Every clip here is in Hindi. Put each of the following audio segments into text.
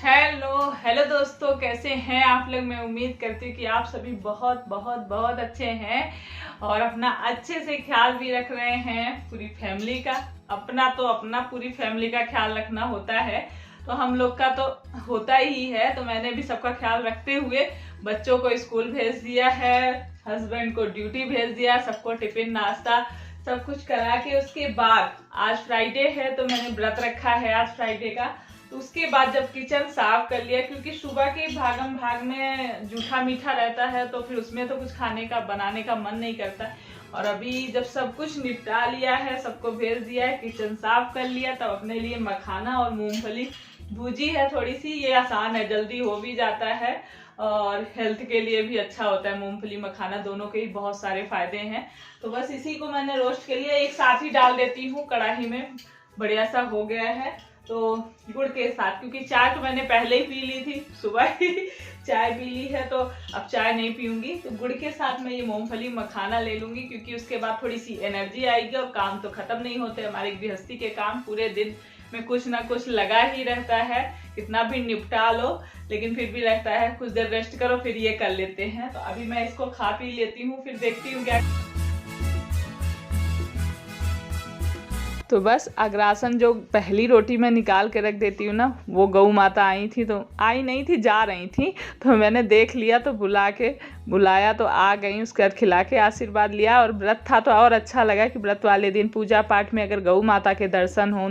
हेलो हेलो दोस्तों, कैसे हैं आप लोग। मैं उम्मीद करती हूँ कि आप सभी बहुत बहुत बहुत अच्छे हैं और अपना अच्छे से ख्याल भी रख रहे हैं। पूरी फैमिली का अपना पूरी फैमिली का ख्याल रखना होता है, तो हम लोग का तो होता ही है। तो मैंने भी सबका ख्याल रखते हुए बच्चों को स्कूल भेज दिया है, हस्बैंड को ड्यूटी भेज दिया, सबको टिफिन नाश्ता सब कुछ करा के उसके बाद आज फ्राइडे है तो मैंने व्रत रखा है आज फ्राइडे का। तो उसके बाद जब किचन साफ कर लिया, क्योंकि सुबह के भागम भाग में जूठा मीठा रहता है तो फिर उसमें तो कुछ खाने का बनाने का मन नहीं करता। और अभी जब सब कुछ निपटा लिया है, सबको भेज दिया है, किचन साफ कर लिया, तब अपने लिए मखाना और मूंगफली भूजी है थोड़ी सी। ये आसान है, जल्दी हो भी जाता है और हेल्थ के लिए भी अच्छा होता है। मूंगफली मखाना दोनों के ही बहुत सारे फायदे हैं। तो बस इसी को मैंने रोस्ट के लिए एक साथ ही डाल देती हूँ कढ़ाई में। बढ़िया सा हो गया है तो गुड़ के साथ, क्योंकि चाय तो मैंने पहले ही पी ली थी, सुबह ही चाय पी ली है तो अब चाय नहीं पीऊंगी। तो गुड़ के साथ मैं ये मूंगफली मखाना ले लूंगी, क्योंकि उसके बाद थोड़ी सी एनर्जी आएगी। और काम तो खत्म नहीं होते हमारे गृहस्थी के काम, पूरे दिन में कुछ ना कुछ लगा ही रहता है। कितना भी निपटा लो लेकिन फिर भी लगता है कुछ देर रेस्ट करो फिर ये कर लेते हैं। तो अभी मैं इसको खा पी लेती हूँ, फिर देखती हूँ क्या। तो बस अग्रासन जो पहली रोटी मैं निकाल के रख देती हूँ ना, वो गौ माता आई थी, तो आई नहीं थी, जा रही थी, तो मैंने देख लिया तो बुलाया तो आ गई। उसके बाद खिला के आशीर्वाद लिया। और व्रत था तो और अच्छा लगा कि व्रत वाले दिन पूजा पाठ में अगर गौ माता के दर्शन हो,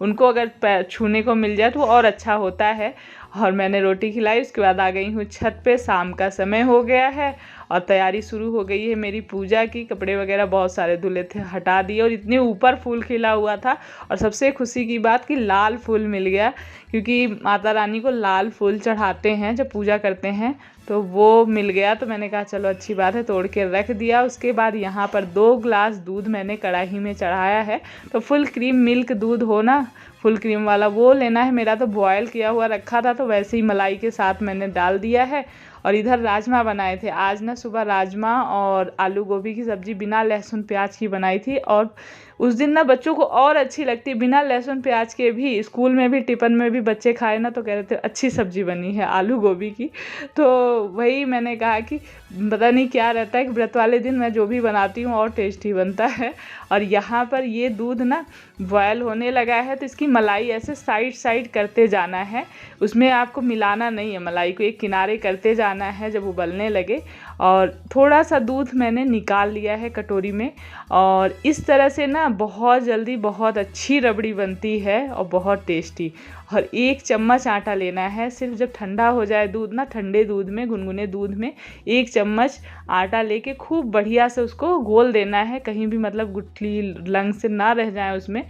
उनको अगर छूने को मिल जाए तो और अच्छा होता है। और मैंने रोटी खिलाई, उसके बाद आ गई हूँ छत पे। शाम का समय हो गया है और तैयारी शुरू हो गई है मेरी पूजा की। कपड़े वगैरह बहुत सारे धुले थे, हटा दिए। और इतने ऊपर फूल खिला हुआ था, और सबसे खुशी की बात कि लाल फूल मिल गया, क्योंकि माता रानी को लाल फूल चढ़ाते हैं जब पूजा करते हैं, तो वो मिल गया। तो मैंने कहा चलो अच्छी बात है, तोड़ के रख दिया। उसके बाद यहाँ पर 2 ग्लास दूध मैंने कढ़ाई में चढ़ाया है। तो फुल क्रीम मिल्क दूध हो ना, फुल क्रीम वाला, वो लेना है। मेरा तो बॉयल किया हुआ रखा था, तो वैसे ही मलाई के साथ मैंने डाल दिया है। और इधर राजमा बनाए थे आज ना, सुबह राजमा और आलू गोभी की सब्ज़ी बिना लहसुन प्याज की बनाई थी। और उस दिन ना बच्चों को और अच्छी लगती है बिना लहसुन प्याज के भी। स्कूल में भी टिफ़िन में भी बच्चे खाए ना तो कह रहे थे अच्छी सब्ज़ी बनी है आलू गोभी की। तो वही मैंने कहा कि पता नहीं क्या रहता है कि व्रत वाले दिन मैं जो भी बनाती हूँ और टेस्टी बनता है। और यहाँ पर ये दूध ना बॉयल होने लगा है, तो इसकी मलाई ऐसे साइड करते जाना है, उसमें आपको मिलाना नहीं है। मलाई को एक किनारे करते जाना है जब उबलने लगे। और थोड़ा सा दूध मैंने निकाल लिया है कटोरी में। और इस तरह से ना बहुत जल्दी बहुत अच्छी रबड़ी बनती है और बहुत टेस्टी। और 1 चम्मच आटा लेना है। सिर्फ जब ठंडा हो जाए दूध ना, ठंडे दूध में, गुनगुने दूध में 1 चम्मच आटा लेके खूब बढ़िया से उसको घोल देना है, कहीं भी मतलब गुठली लंग से ना रह जाए उसमें।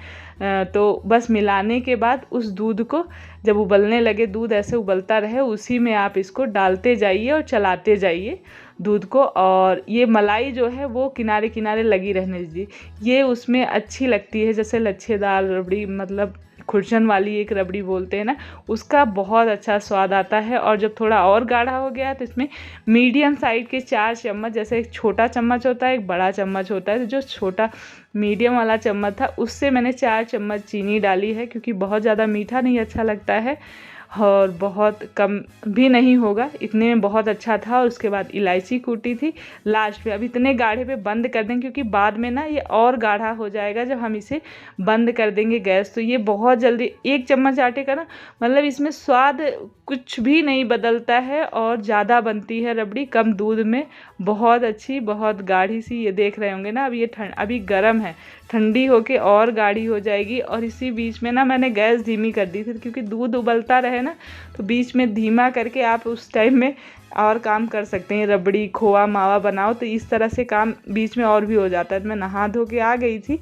तो बस मिलाने के बाद उस दूध को जब उबलने लगे, दूध ऐसे उबलता रहे, उसी में आप इसको डालते जाइए और चलाते जाइए दूध को। और ये मलाई जो है वो किनारे किनारे लगी रहने दीजिए, ये उसमें अच्छी लगती है। जैसे लच्छेदार रबड़ी, मतलब खुरचन वाली एक रबड़ी बोलते हैं ना, उसका बहुत अच्छा स्वाद आता है। और जब थोड़ा और गाढ़ा हो गया तो इसमें मीडियम साइज के 4 चम्मच, जैसे एक छोटा चम्मच होता है एक बड़ा चम्मच होता है, तो जो छोटा मीडियम वाला चम्मच था उससे मैंने 4 चम्मच चीनी डाली है, क्योंकि बहुत ज़्यादा मीठा नहीं अच्छा लगता है और बहुत कम भी नहीं होगा, इतने में बहुत अच्छा था। और उसके बाद इलायची कूटी थी लास्ट पे। अब इतने गाढ़े पे बंद कर देंगे, क्योंकि बाद में ना ये और गाढ़ा हो जाएगा जब हम इसे बंद कर देंगे गैस। तो ये बहुत जल्दी 1 चम्मच आटे का ना, मतलब इसमें स्वाद कुछ भी नहीं बदलता है और ज़्यादा बनती है रबड़ी कम दूध में, बहुत अच्छी, बहुत गाढ़ी सी। ये देख रहे होंगे ना, अब ये अभी गर्म है, ठंडी होके और गाढ़ी हो जाएगी। और इसी बीच में ना मैंने गैस धीमी कर दी थी, क्योंकि दूध उबलता रहे ना, तो बीच में धीमा करके आप उस टाइम में और काम कर सकते हैं। रबड़ी खोआ मावा बनाओ तो इस तरह से काम बीच में और भी हो जाता है। मैं नहा धो के आ गई थी,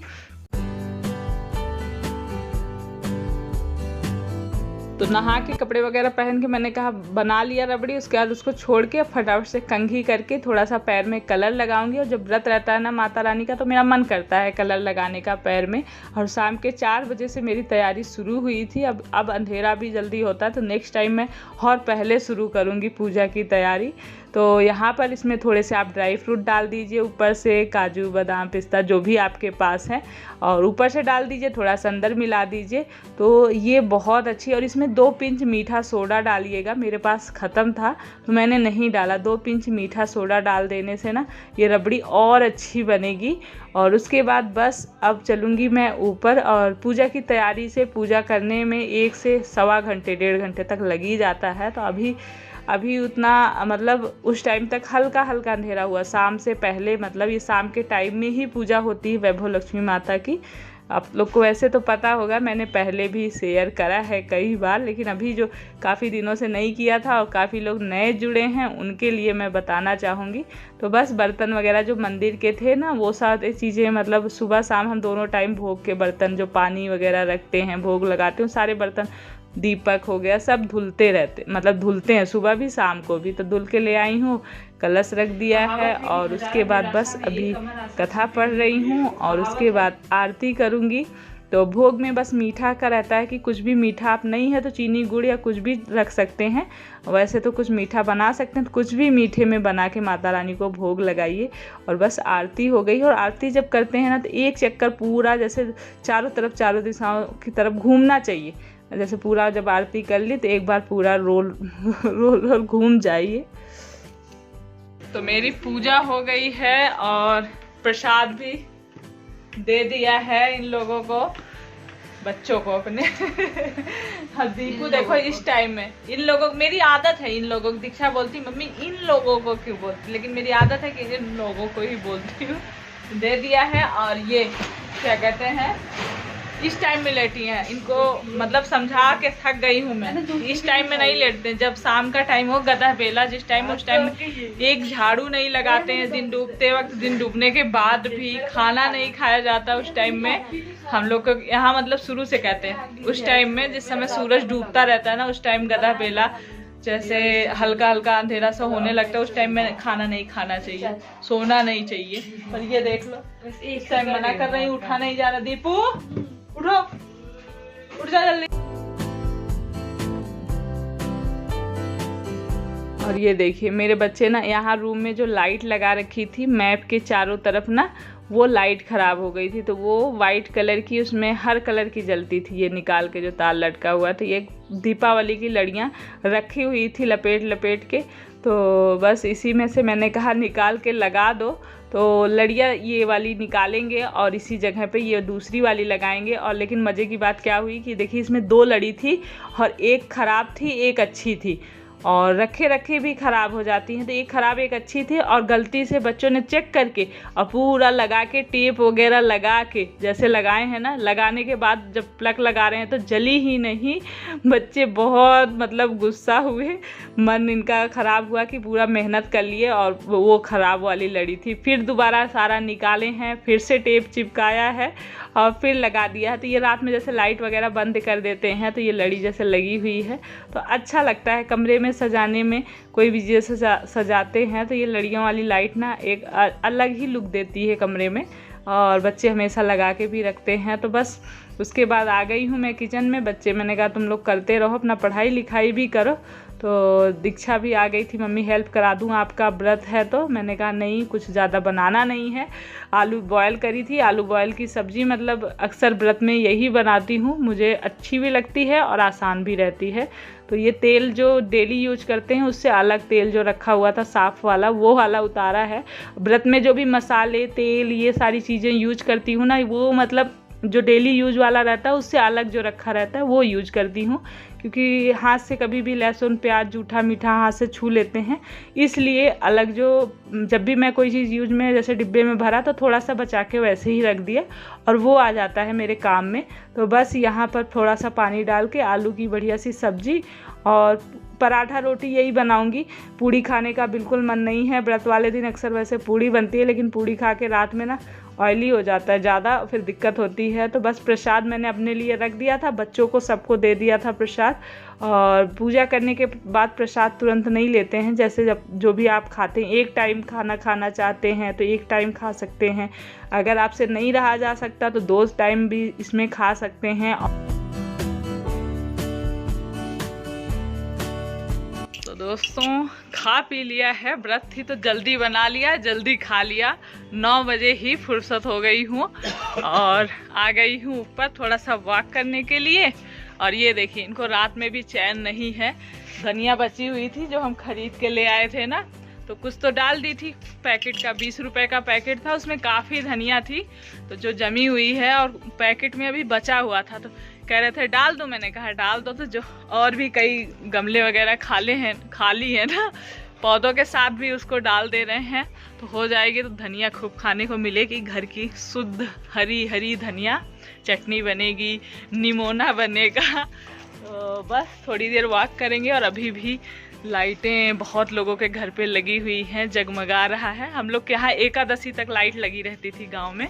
तो नहा के कपड़े वगैरह पहन के मैंने कहा बना लिया रबड़ी। उसके बाद उसको छोड़ के फटाफट से कंघी करके थोड़ा सा पैर में कलर लगाऊंगी। और जब व्रत रहता है ना माता रानी का, तो मेरा मन करता है कलर लगाने का पैर में। और शाम के 4 बजे से मेरी तैयारी शुरू हुई थी। अब अंधेरा भी जल्दी होता है, तो नेक्स्ट टाइम मैं और पहले शुरू करूँगी पूजा की तैयारी। तो यहाँ पर इसमें थोड़े से आप ड्राई फ्रूट डाल दीजिए, ऊपर से काजू बादाम पिस्ता जो भी आपके पास है, और ऊपर से डाल दीजिए, थोड़ा सा अंदर मिला दीजिए। तो ये बहुत अच्छी, और इसमें 2 पिंच मीठा सोडा डालिएगा। मेरे पास ख़त्म था तो मैंने नहीं डाला। 2 पिंच मीठा सोडा डाल देने से ना ये रबड़ी और अच्छी बनेगी। और उसके बाद बस अब चलूँगी मैं ऊपर, और पूजा की तैयारी से पूजा करने में 1 से सवा घंटे 1.5 घंटे तक लग ही जाता है। तो अभी उतना मतलब उस टाइम तक हल्का हल्का अंधेरा हुआ, शाम से पहले, मतलब ये शाम के टाइम में ही पूजा होती है वैभव लक्ष्मी माता की। आप लोग को वैसे तो पता होगा, मैंने पहले भी शेयर करा है कई बार, लेकिन अभी जो काफ़ी दिनों से नहीं किया था और काफ़ी लोग नए जुड़े हैं उनके लिए मैं बताना चाहूँगी। तो बस बर्तन वगैरह जो मंदिर के थे ना, वो सारी चीज़ें, मतलब सुबह शाम हम दोनों टाइम भोग के बर्तन जो पानी वगैरह रखते हैं, भोग लगाते हैं, सारे बर्तन, दीपक हो गया, सब धुलते रहते, मतलब धुलते हैं सुबह भी शाम को भी। तो धुल के ले आई हूँ, कलश रख दिया है, और उसके बाद बस अभी कथा पढ़ रही हूँ और उसके बाद आरती करूँगी। तो भोग में बस मीठा का रहता है कि कुछ भी मीठा आप नहीं है तो चीनी गुड़ या कुछ भी रख सकते हैं। वैसे तो कुछ मीठा बना सकते हैं, तो कुछ भी मीठे में बना के माता रानी को भोग लगाइए। और बस आरती हो गई। और आरती जब करते हैं ना तो एक चक्कर पूरा जैसे चारों दिशाओं की तरफ घूमना चाहिए। जैसे पूरा जब आरती कर ली तो एक बार पूरा रोल घूम जाइए। तो मेरी पूजा हो गई है और प्रसाद भी दे दिया है इन लोगों को, बच्चों को अपने। दीपू देखो इस टाइम में इन लोगों, मेरी आदत है इन लोगों को, दीक्षा बोलती मम्मी इन लोगों को क्यों बोलती, लेकिन मेरी आदत है कि इन लोगों को ही बोलती हूँ। दे दिया है। और ये क्या कहते हैं, इस टाइम में लेटी हैं, इनको मतलब समझा के थक गई हूँ मैं। इस टाइम में नहीं लेटते, जब शाम का टाइम हो गधा बेला जिस टाइम, उस टाइम एक झाड़ू नहीं लगाते हैं दिन डूबते वक्त। दिन डूबने के बाद भी खाना नहीं खाया जाता उस टाइम में। हम लोग को यहाँ मतलब शुरू से कहते हैं उस टाइम में, जिस समय सूरज डूबता रहता है ना, उस टाइम गधा बेला, जैसे हल्का हल्का अंधेरा सा होने लगता है, उस टाइम में खाना नहीं खाना चाहिए, सोना नहीं चाहिए। पर ये देख लो इस टाइम मना कर रही, उठा नहीं जा रहा। दीपू उठो, उठ जा जल्दी। और ये देखिए मेरे बच्चे ना, यहाँ रूम में जो लाइट लगा रखी थी मैप के चारों तरफ ना, वो लाइट ख़राब हो गई थी। तो वो वाइट कलर की, उसमें हर कलर की जलती थी। ये निकाल के जो तार लटका हुआ था, ये दीपावली की लड़ियाँ रखी हुई थी लपेट के। तो बस इसी में से मैंने कहा निकाल के लगा दो। तो लड़ियाँ ये वाली निकालेंगे और इसी जगह पे ये दूसरी वाली लगाएंगे। और लेकिन मज़े की बात क्या हुई कि देखिए इसमें 2 लड़ी थी और एक ख़राब थी एक अच्छी थी, और रखे भी ख़राब हो जाती हैं। तो एक ख़राब एक अच्छी थी, और गलती से बच्चों ने चेक करके और पूरा लगा के टेप वगैरह लगा के जैसे लगाए हैं ना, लगाने के बाद जब प्लग लगा रहे हैं तो जली ही नहीं। बच्चे बहुत मतलब गुस्सा हुए, मन इनका ख़राब हुआ कि पूरा मेहनत कर लिए और वो ख़राब वाली लड़ी थी। फिर दोबारा सारा निकाले हैं, फिर से टेप चिपकाया है और फिर लगा दिया है। तो ये रात में जैसे लाइट वगैरह बंद कर देते हैं तो ये लड़ी जैसे लगी हुई है, तो अच्छा लगता है कमरे में सजाने में। कोई भी जैसे सजाते हैं तो ये लड़ियों वाली लाइट ना एक अलग ही लुक देती है कमरे में, और बच्चे हमेशा लगा के भी रखते हैं। तो बस उसके बाद आ गई हूँ मैं किचन में। बच्चे, मैंने कहा तुम लोग करते रहो, अपना पढ़ाई लिखाई भी करो। तो दीक्षा भी आ गई थी, मम्मी हेल्प करा दूँ आपका व्रत है तो। मैंने कहा नहीं, कुछ ज़्यादा बनाना नहीं है। आलू बॉयल करी थी, आलू बॉयल की सब्ज़ी मतलब अक्सर व्रत में यही बनाती हूँ, मुझे अच्छी भी लगती है और आसान भी रहती है। तो ये तेल जो डेली यूज करते हैं उससे अलग तेल जो रखा हुआ था साफ़ वाला, वो वाला उतारा है। व्रत में जो भी मसाले, तेल, ये सारी चीज़ें यूज करती हूँ ना, वो मतलब जो डेली यूज वाला रहता है उससे अलग जो रखा रहता है वो यूज करती हूँ। क्योंकि हाथ से कभी भी लहसुन प्याज जूठा मीठा हाथ से छू लेते हैं, इसलिए अलग जो जब भी मैं कोई चीज़ यूज में जैसे डिब्बे में भरा तो थोड़ा सा बचा के वैसे ही रख दिया और वो आ जाता है मेरे काम में। तो बस यहाँ पर थोड़ा सा पानी डाल के आलू की बढ़िया सी सब्जी और पराठा रोटी यही बनाऊंगी। पूड़ी खाने का बिल्कुल मन नहीं है, व्रत वाले दिन अक्सर वैसे पूड़ी बनती है, लेकिन पूड़ी खा के रात में ना ऑयली हो जाता है ज़्यादा, फिर दिक्कत होती है। तो बस प्रसाद मैंने अपने लिए रख दिया था, बच्चों को सबको दे दिया था प्रसाद। और पूजा करने के बाद प्रसाद तुरंत नहीं लेते हैं, जैसे जब जो भी आप खाते हैं, एक टाइम खाना खाना चाहते हैं तो एक टाइम खा सकते हैं, अगर आपसे नहीं रहा जा सकता तो 2 टाइम भी इसमें खा सकते हैं। तो दोस्तों खा पी लिया है, व्रत थी तो जल्दी बना लिया, जल्दी खा लिया। 9 बजे ही फुर्सत हो गई हूँ और आ गई हूँ ऊपर थोड़ा सा वॉक करने के लिए। और ये देखिए इनको रात में भी चैन नहीं है। धनिया बची हुई थी जो हम खरीद के ले आए थे ना, तो कुछ तो डाल दी थी। पैकेट का 20 रुपए का पैकेट था, उसमें काफ़ी धनिया थी, तो जो जमी हुई है और पैकेट में अभी बचा हुआ था, तो कह रहे थे डाल दो। मैंने कहा डाल दो। तो जो और भी कई गमले वगैरह खाली है ना, पौधों के साथ भी उसको डाल दे रहे हैं, तो हो जाएगी। तो धनिया खूब खाने को मिलेगी, घर की शुद्ध हरी हरी धनिया। चटनी बनेगी, निमोना बनेगा। तो बस थोड़ी देर वॉक करेंगे। और अभी भी लाइटें बहुत लोगों के घर पे लगी हुई हैं, जगमगा रहा है। हम लोग के यहाँ एकादशी तक लाइट लगी रहती थी गांव में,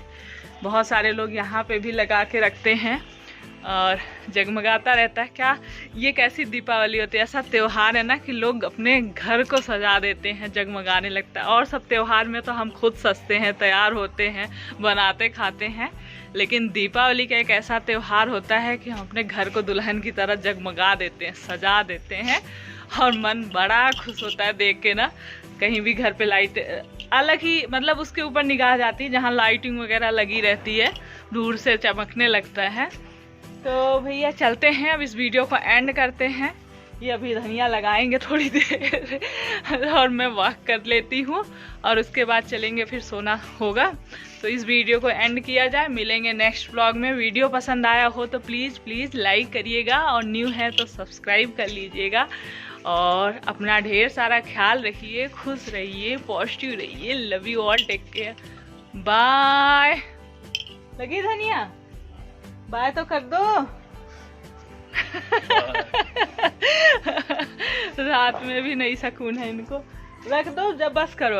बहुत सारे लोग यहाँ पे भी लगा के रखते हैं और जगमगाता रहता है। क्या ये कैसी दीपावली होती है, ऐसा त्यौहार है ना कि लोग अपने घर को सजा देते हैं, जगमगाने लगता है। और सब त्यौहार में तो हम खुद सजते हैं, तैयार होते हैं, बनाते खाते हैं, लेकिन दीपावली का एक ऐसा त्यौहार होता है कि हम अपने घर को दुल्हन की तरह जगमगा देते हैं, सजा देते हैं, और मन बड़ा खुश होता है देख के ना। कहीं भी घर पे लाइट अलग ही, मतलब उसके ऊपर निगाह जाती है जहाँ लाइटिंग वगैरह लगी रहती है, दूर से चमकने लगता है। तो भैया चलते हैं, अब इस वीडियो को एंड करते हैं। ये अभी धनिया लगाएंगे थोड़ी देर और मैं वॉक कर लेती हूँ, और उसके बाद चलेंगे, फिर सोना होगा। तो इस वीडियो को एंड किया जाए, मिलेंगे नेक्स्ट व्लॉग में। वीडियो पसंद आया हो तो प्लीज़ लाइक करिएगा, और न्यू है तो सब्सक्राइब कर लीजिएगा। और अपना ढेर सारा ख्याल रखिए, खुश रहिए, पॉजिटिव रहिए। Love you all, take care, bye. लगी धनिया? बाय तो कर दो। रात में भी नहीं सुकून है इनको, रख दो, जब बस करो।